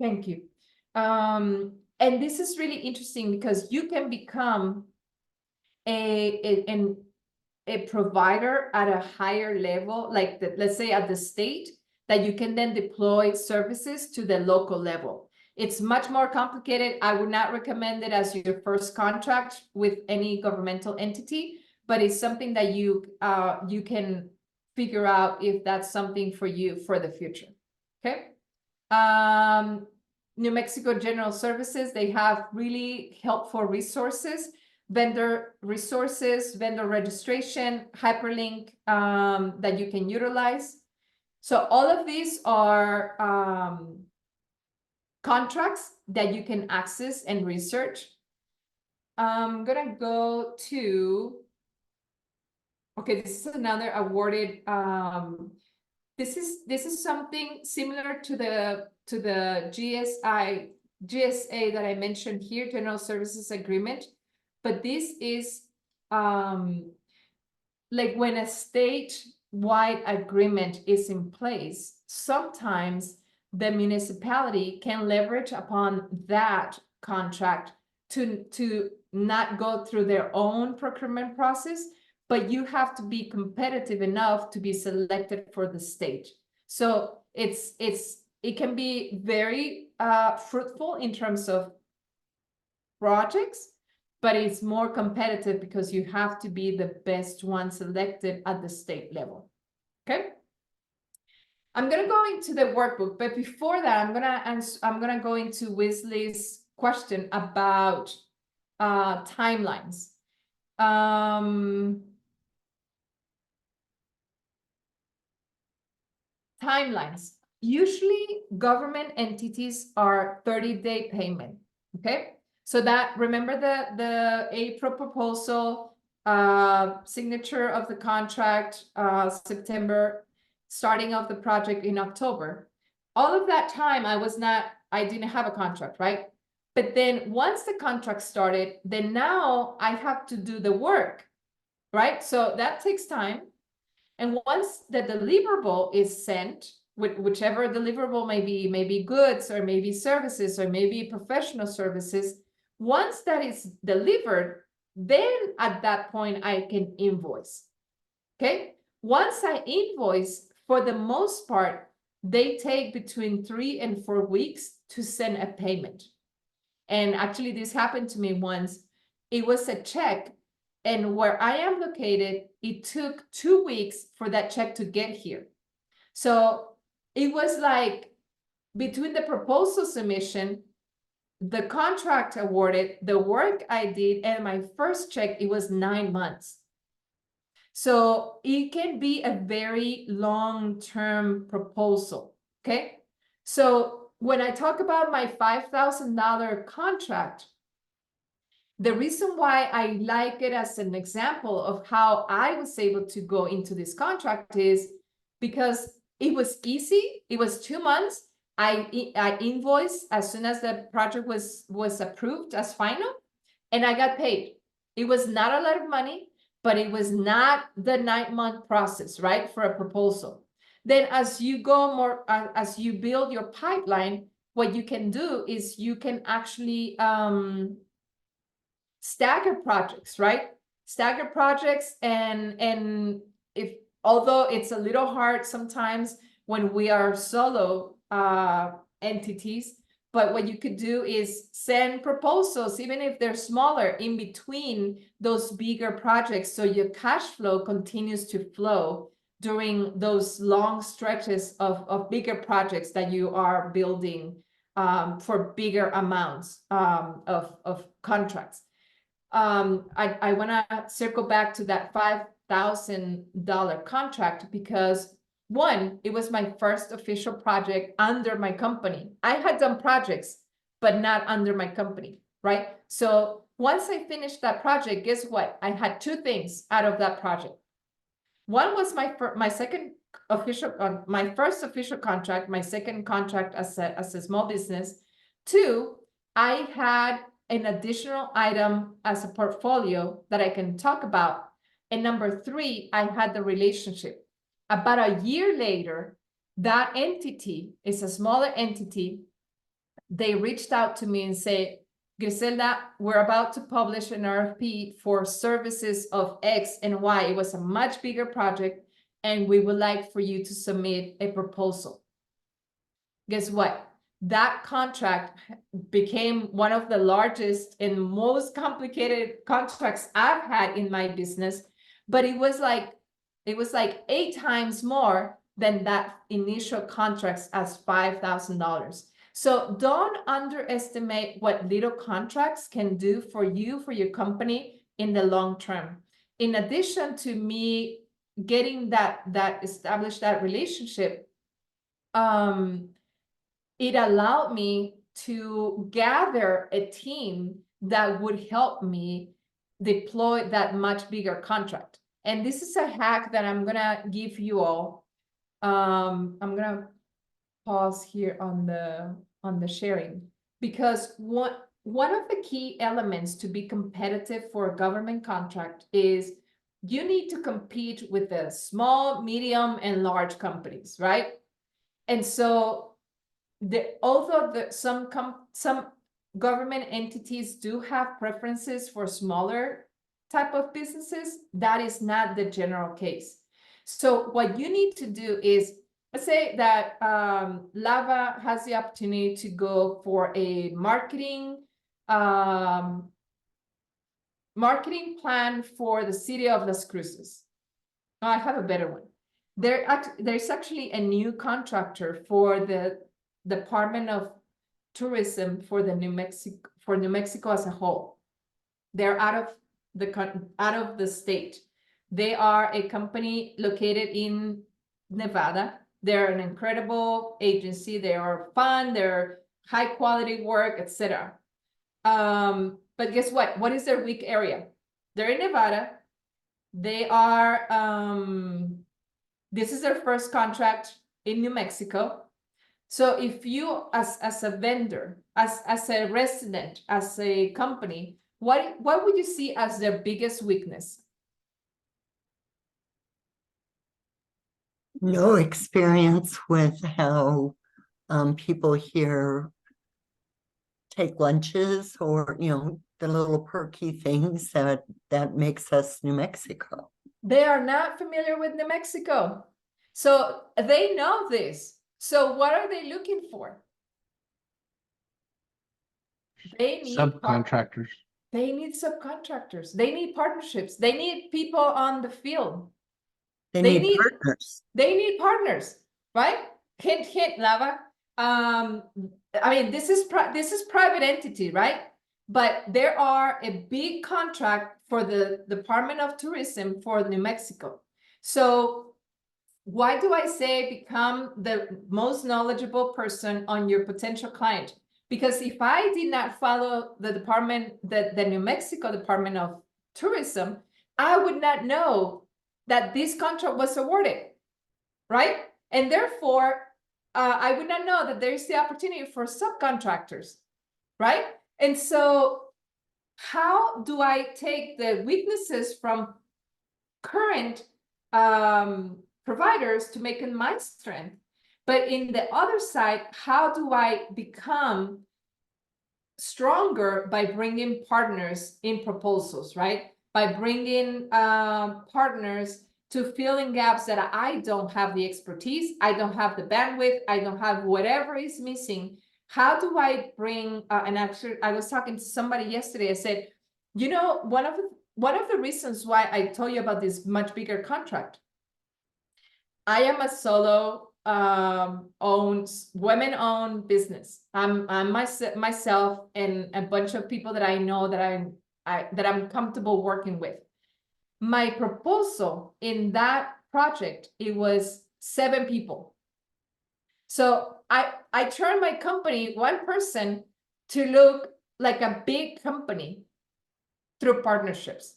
Thank you. And this is really interesting because you can become a provider at a higher level, like let's say at the state, that you can then deploy services to the local level. It's much more complicated. I would not recommend it as your first contract with any governmental entity, but it's something that you can figure out if that's something for you for the future. Okay. New Mexico General Services, they have really helpful resources, vendor resources, vendor registration, hyperlink that you can utilize. So all of these are contracts that you can access and research. I'm gonna go to, okay, this is another awarded, this is something similar to the GSA that I mentioned here, General Services Agreement, but this is like when a state-wide agreement is in place, sometimes the municipality can leverage upon that contract to not go through their own procurement process, but you have to be competitive enough to be selected for the state. So it can be very fruitful in terms of projects, but it's more competitive because you have to be the best one selected at the state level. Okay. I'm gonna go into the workbook, but before that, I'm gonna go into Wesley's question about timelines. Timelines. Usually government entities are 30-day payment. Okay. So that, remember the April proposal, signature of the contract, September, starting of the project in October. All of that time I didn't have a contract, right? But then once the contract started, then now I have to do the work, right? So that takes time. And once the deliverable is sent, whichever deliverable may be goods or maybe services or maybe professional services, once that is delivered, then at that point I can invoice. Okay. Once I invoice, for the most part, they take between 3 and 4 weeks to send a payment. And actually this happened to me once. It was a check, and where I am located, it took 2 weeks for that check to get here. So it was like between the proposal submission, the contract awarded, the work I did, and my first check, it was 9 months. So it can be a very long-term proposal, okay? So when I talk about my $5,000 contract, the reason why I like it as an example of how I was able to go into this contract is because it was easy. It was 2 months. I invoiced as soon as the project was approved as final, and I got paid. It was not a lot of money, but it was not the 9-month process, right, for a proposal. Then as you go more, as you build your pipeline, what you can do is you can actually stagger projects, right? Stagger projects, and if, although it's a little hard sometimes when we are solo entities, but what you could do is send proposals, even if they're smaller, in between those bigger projects, so your cash flow continues to flow during those long stretches of bigger projects that you are building for bigger amounts of contracts. I want to circle back to that $5,000 contract because, one, it was my first official project under my company. I had done projects, but not under my company, right? So once I finished that project, guess what? I had 2 things out of that project. One was my second official, my first official contract, my second contract as a small business. 2, I had an additional item as a portfolio that I can talk about. And number 3, I had the relationship. About a year later, that entity is a smaller entity. they reached out to me and say, Griselda, we're about to publish an RFP for services of X and Y. It was a much bigger project, and we would like for you to submit a proposal. Guess what? That contract became one of the largest and most complicated contracts I've had in my business, but it was like 8 times more than that initial contracts as $5,000. So don't underestimate what little contracts can do for you, for your company in the long term. In addition to me getting that established that relationship, it allowed me to gather a team that would help me deploy that much bigger contract. And this is a hack that I'm gonna give you all. I'm gonna pause here on the sharing, because one of the key elements to be competitive for a government contract is you need to compete with the small, medium, and large companies, right? And so although some government entities do have preferences for smaller type of businesses, that is not the general case. So what you need to do is, let's say that Lava has the opportunity to go for a marketing plan for the city of Las Cruces. Oh, I have a better one. There's actually a new contractor for the Department of Tourism for New Mexico as a whole. They're out of the state. They are a company located in Nevada. They're an incredible agency. They are fun. They're high quality work, etc. But guess what? What is their weak area? They're in Nevada. They are. This is their first contract in New Mexico. So if you, as a vendor, as a resident, as a company, what would you see as their biggest weakness? No experience with how people here take lunches, or the little perky things that makes us New Mexico. They are not familiar with New Mexico, so they know this. So what are they looking for? They need subcontractors. They need subcontractors. They need partnerships. They need people on the field. They need partners. They need partners, right? Hint, hint, Lava. I mean, this is private entity, right? But there are a big contract for the Department of Tourism for New Mexico. So why do I say become the most knowledgeable person on your potential client? Because if I did not follow the New Mexico Department of Tourism, I would not know that this contract was awarded, right? And therefore, I would not know that there is the opportunity for subcontractors, right? And so how do I take the weaknesses from current providers to make it my strength? But in the other side, how do I become stronger by bringing partners in proposals, right? By bringing partners to fill in gaps that I don't have the expertise, I don't have the bandwidth, I don't have whatever is missing. How do I bring, and actually I was talking to somebody yesterday, I said, one of the reasons why I told you about this much bigger contract, I am a solo women-owned business. I'm myself and a bunch of people that I know that I'm comfortable working with. My proposal in that project, it was 7 people. So I turned my company, one person, to look like a big company through partnerships.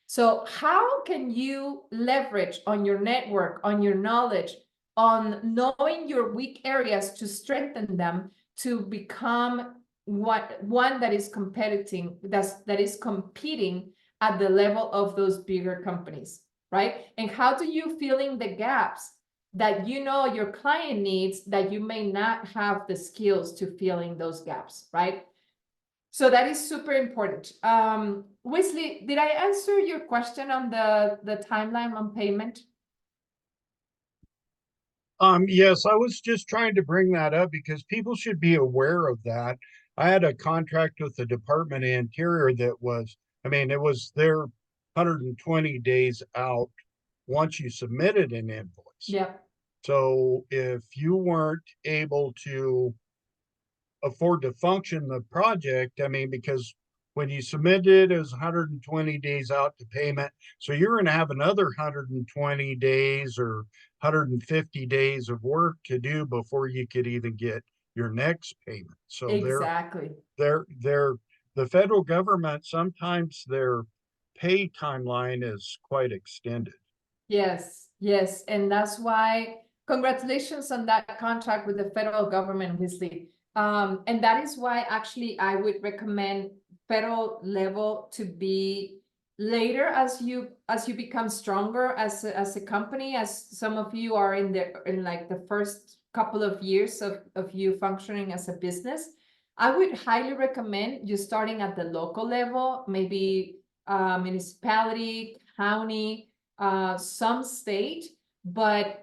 So how can you leverage on your network, on your knowledge, on knowing your weak areas to strengthen them to become one that is competing, that is competing at the level of those bigger companies, right? And how do you fill in the gaps that you know your client needs that you may not have the skills to fill in those gaps, right? So that is super important. Wesley, did I answer your question on the timeline on payment? Yes, I was just trying to bring that up because people should be aware of that. I had a contract with the Department of Interior that was, I mean, it was their 120 days out once you submitted an invoice. Yeah, So if you weren't able to afford to function the project, I mean, because when you submit it as 120 days out to payment, so you're going to have another 120 days or 150 days of work to do before you could even get your next payment. So exactly. the federal government, sometimes their pay timeline is quite extended. Yes, yes. And that's why congratulations on that contract with the federal government, Wesley. And that is why actually I would recommend federal level to be later as you become stronger as a company, as some of you are in like the first couple of years of you functioning as a business. I would highly recommend you starting at the local level, maybe municipality, county, some state, but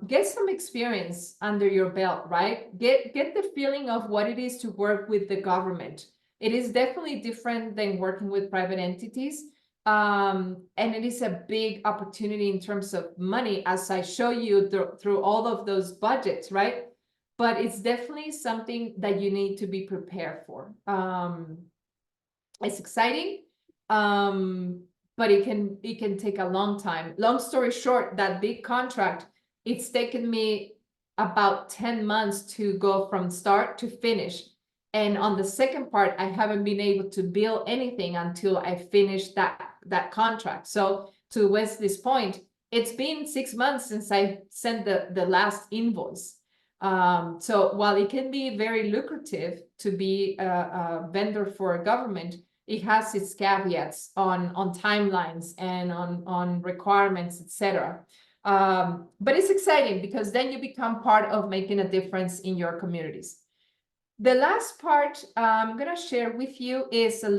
get some experience under your belt, right? Get the feeling of what it is to work with the government. It is definitely different than working with private entities. And it is a big opportunity in terms of money, as I show you through all of those budgets, right? But it's definitely something that you need to be prepared for. It's exciting. But it can take a long time. Long story short, that big contract, it's taken me about 10 months to go from start to finish. And on the second part, I haven't been able to bill anything until I finished that contract. So to Wesley's point, it's been 6 months since I sent the last invoice. So while it can be very lucrative to be a vendor for a government, it has its caveats on timelines and on requirements, etc. But it's exciting because then you become part of making a difference in your communities. The last part I'm going to share with you is a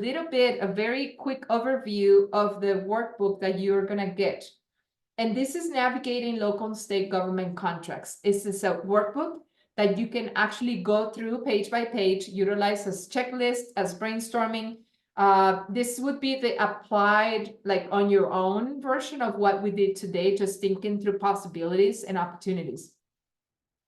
very quick overview of the workbook that you're going to get. And this is navigating local and state government contracts. This is a workbook that you can actually go through page by page, utilize as checklist, as brainstorming. This would be the applied, like on your own version of what we did today, just thinking through possibilities and opportunities.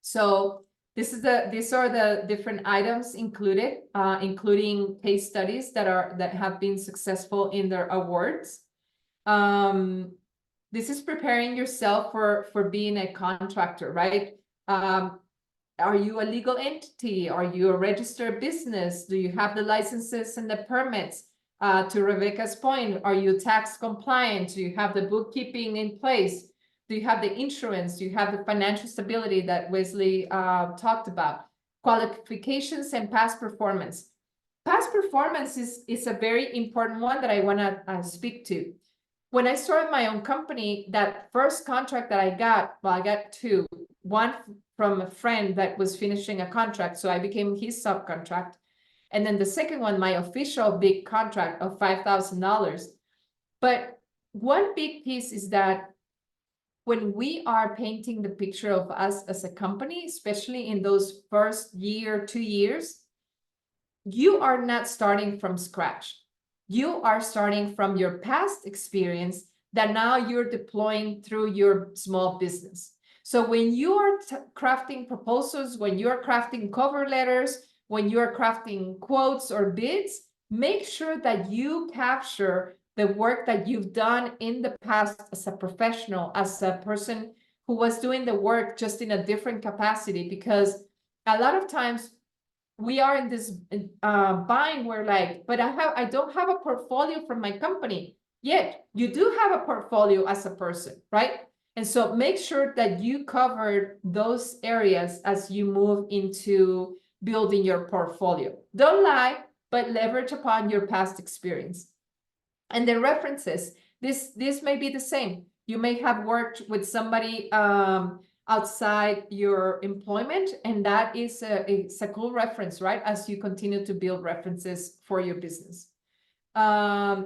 So these are the different items included, including case studies that have been successful in their awards. This is preparing yourself for being a contractor, right? Are you a legal entity? Are you a registered business? Do you have the licenses and the permits? To Rebecca's point, are you tax compliant? Do you have the bookkeeping in place? Do you have the insurance? Do you have the financial stability that Wesley talked about? Qualifications and past performance. Past performance is a very important one that I want to speak to. When I started my own company, that first contract that I got, well, I got two. One from a friend that was finishing a contract, so I became his subcontract. And then the second one, my official big contract of $5,000. But one big piece is that when we are painting the picture of us as a company, especially in those first year, 2 years, you are not starting from scratch. You are starting from your past experience that now you're deploying through your small business. So when you are crafting proposals, when you're crafting cover letters, when you're crafting quotes or bids, make sure that you capture the work that you've done in the past as a professional, as a person who was doing the work just in a different capacity, because a lot of times we are in this bind where like, but I don't have a portfolio from my company. Yet you do have a portfolio as a person, right? And so make sure that you covered those areas as you move into building your portfolio. Don't lie, but leverage upon your past experience. And the references, this may be the same. You may have worked with somebody outside your employment, and that is it's a cool reference, right? As you continue to build references for your business.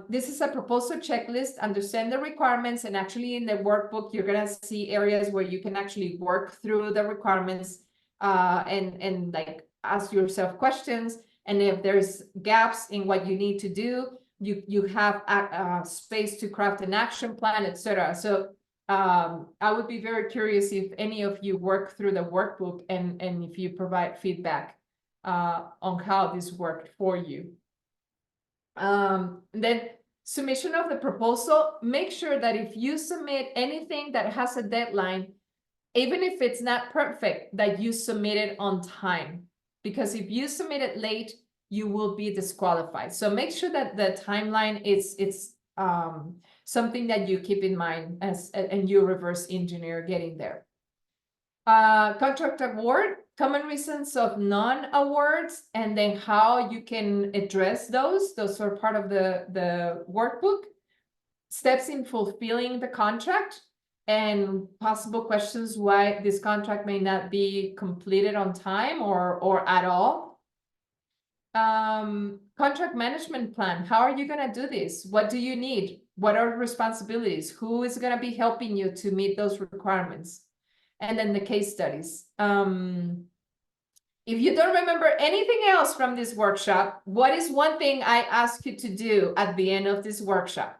This is a proposal checklist, understand the requirements, and actually in the workbook, you're gonna see areas where you can actually work through the requirements and like ask yourself questions. And if there's gaps in what you need to do, you have space to craft an action plan, etc. So I would be very curious if any of you work through the workbook and if you provide feedback on how this worked for you. Then submission of the proposal, make sure that if you submit anything that has a deadline, even if it's not perfect, that you submit it on time. Because if you submit it late, you will be disqualified. So make sure that the timeline is something that you keep in mind and you reverse engineer getting there. Contract award, common reasons of non-awards, and then how you can address those. Those are part of the workbook. Steps in fulfilling the contract and possible questions why this contract may not be completed on time or at all. Contract management plan. How are you going to do this? What do you need? What are responsibilities? Who is going to be helping you to meet those requirements? And then the case studies. If you don't remember anything else from this workshop, what is one thing I ask you to do at the end of this workshop?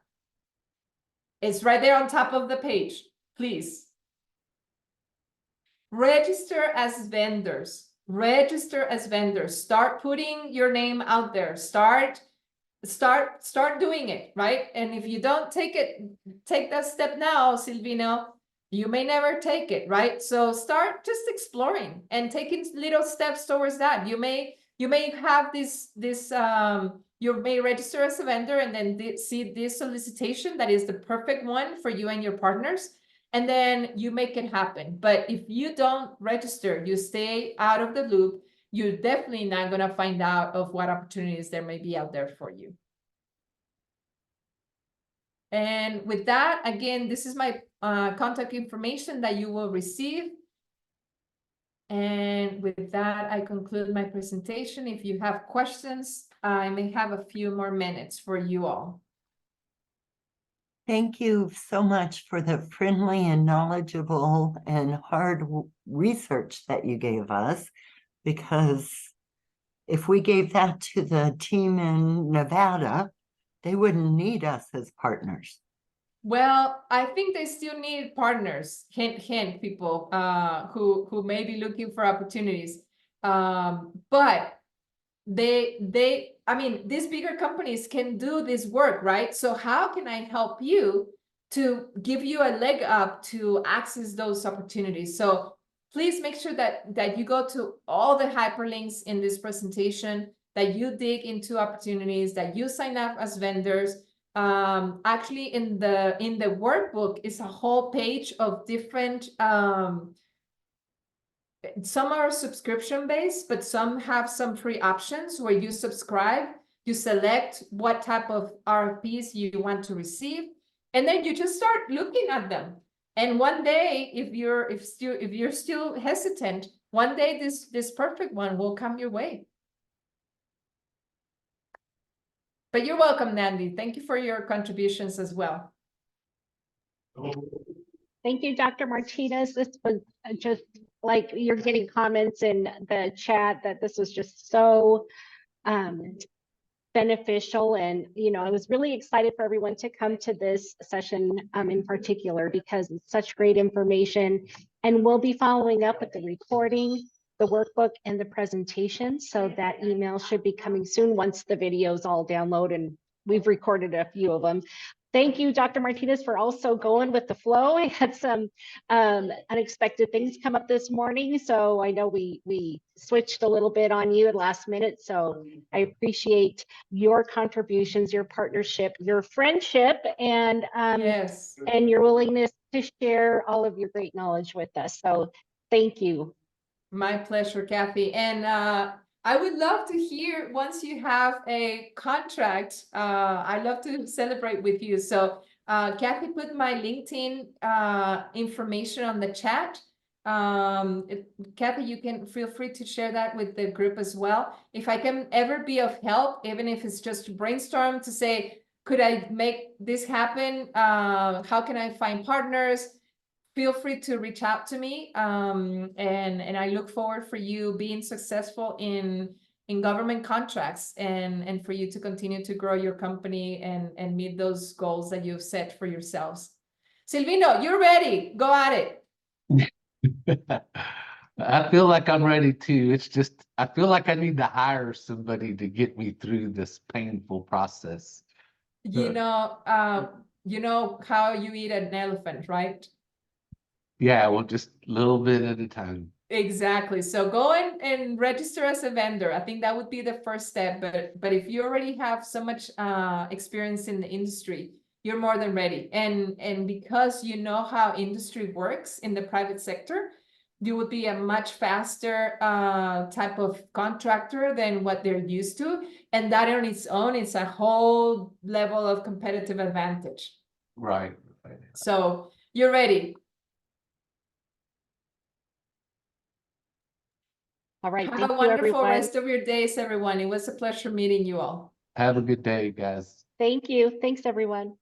It's right there on top of the page, please. Register as vendors. Register as vendors. Start putting your name out there. Start doing it, right? And if you don't take that step now, Silvino, you may never take it, right? So start just exploring and taking little steps towards that. You may have you may register as a vendor and then see this solicitation that is the perfect one for you and your partners, and then you make it happen. But if you don't register, you stay out of the loop, you're definitely not going to find out of what opportunities there may be out there for you. And with that, again, this is my contact information that you will receive. And with that, I conclude my presentation. If you have questions, I may have a few more minutes for you all. Thank you so much for the friendly and knowledgeable and hard research that you gave us, because if we gave that to the team in Nevada, they wouldn't need us as partners. Well, I think they still need partners, hint, people who may be looking for opportunities. But I mean, these bigger companies can do this work, right? So how can I help you to give you a leg up to access those opportunities? So please make sure that you go to all the hyperlinks in this presentation, that you dig into opportunities, that you sign up as vendors. Actually, in the workbook is a whole page of different some are subscription based, but some have some free options where you subscribe, you select what type of RFPs you want to receive, and then you just start looking at them. And one day, if you're still hesitant, one day this perfect one will come your way. But you're welcome, Nandi. Thank you for your contributions as well. Thank you, Dr. Martinez. This was just like you're getting comments in the chat that this was just so beneficial. And, you know, I was really excited for everyone to come to this session in particular, because it's such great information. And we'll be following up with the recording, the workbook, and the presentation. So that email should be coming soon once the videos all download, and we've recorded a few of them. Thank you, Dr. Martinez, for also going with the flow. I had some unexpected things come up this morning, so I know we switched a little bit on you at last minute. So I appreciate your contributions, your partnership, your friendship, and Yes, and your willingness to share all of your great knowledge with us. So thank you. my pleasure, Kathy. And I would love to hear once you have a contract. I'd love to celebrate with you. So Kathy put my LinkedIn information on the chat. Kathy, you can feel free to share that with the group as well. If I can ever be of help, even if it's just to brainstorm to say, could I make this happen? How can I find partners? Feel free to reach out to me. And I look forward for you being successful in government contracts and for you to continue to grow your company and meet those goals that you've set for yourselves. Silvino, you're ready. Go at it. I feel like I'm ready too. It's just, I feel like I need to hire somebody to get me through this painful process. You know how you eat an elephant, right? Yeah, well, just a little bit at a time. Exactly. So go and register as a vendor. I think that would be the first step. But if you already have so much experience in the industry, you're more than ready. And because you know how industry works in the private sector, you would be a much faster type of contractor than what they're used to. And that on its own is a whole level of competitive advantage. Right. So you're ready. All right, Have thank a you, wonderful everyone. rest of your days, everyone. It was a pleasure meeting you all. Have a good day, guys. Thank you. Thanks, everyone.